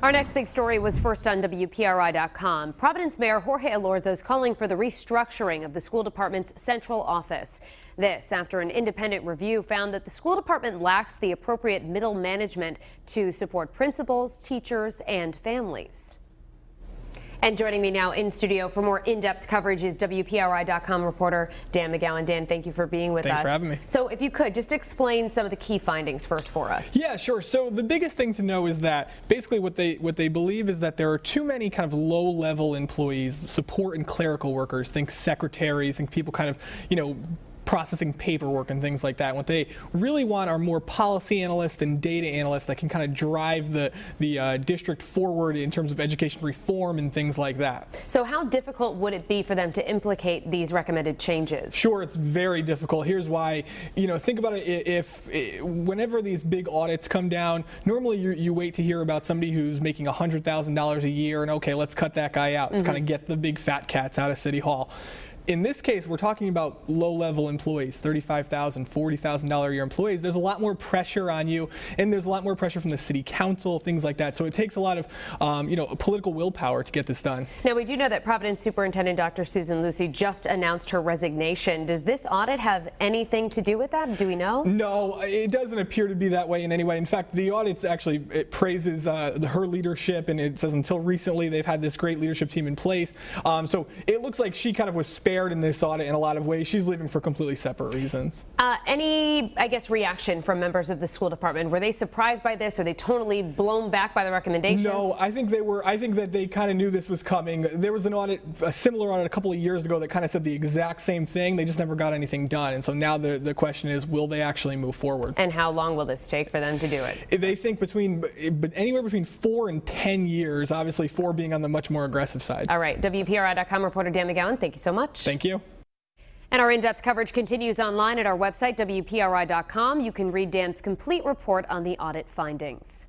Our next big story was first on WPRI.com. Providence Mayor Jorge Elorza is calling for the restructuring of the school department's central office. This after an independent review found that the school department lacks the appropriate middle management to support principals, teachers, and families. And joining me now in studio for more in-depth coverage is WPRI.com reporter Dan McGowan. Dan, thank you for being with us. Thanks for having me. So if you could, just explain some of the key findings first for us. Yeah, sure. So the biggest thing to know is that basically what they believe is that there are too many kind of low-level employees, support and clerical workers, think secretaries, think people kind of, processing paperwork and things like that. And what they really want are more policy analysts and data analysts that can kind of drive the district forward in terms of education reform and things like that. So how difficult would it be for them to implicate these recommended changes? Sure, it's very difficult. Here's why. Think about it. Whenever these big audits come down, normally you wait to hear about somebody who's making $100,000 a year and okay, let's cut that guy out. Let's kind of get the big fat cats out of City Hall. In this case, we're talking about low-level employees, $35,000, $40,000 a year employees. There's a lot more pressure on you, and there's a lot more pressure from the city council, things like that. So it takes a lot of, political willpower to get this done. Now, we do know that Providence Superintendent Dr. Susan Lucy just announced her resignation. Does this audit have anything to do with that? Do we know? No, it doesn't appear to be that way in any way. In fact, the audit actually praises her leadership, and it says until recently they've had this great leadership team in place. So it looks like she kind of was spared in this audit in a lot of ways. She's leaving for completely separate reasons. Any, reaction from members of the school department? Were they surprised by this? Are they totally blown back by the recommendations? No, I think they were. I think that they kind of knew this was coming. There was an audit, a similar audit a couple of years ago that kind of said the exact same thing. They just never got anything done. And so now the question is, will they actually move forward? And how long will this take for them to do it? They think anywhere between 4 and 10 years, obviously 4 being on the much more aggressive side. All right, WPRI.com reporter Dan McGowan, thank you so much. Thank you. And our in-depth coverage continues online at our website, WPRI.com. You can read Dan's complete report on the audit findings.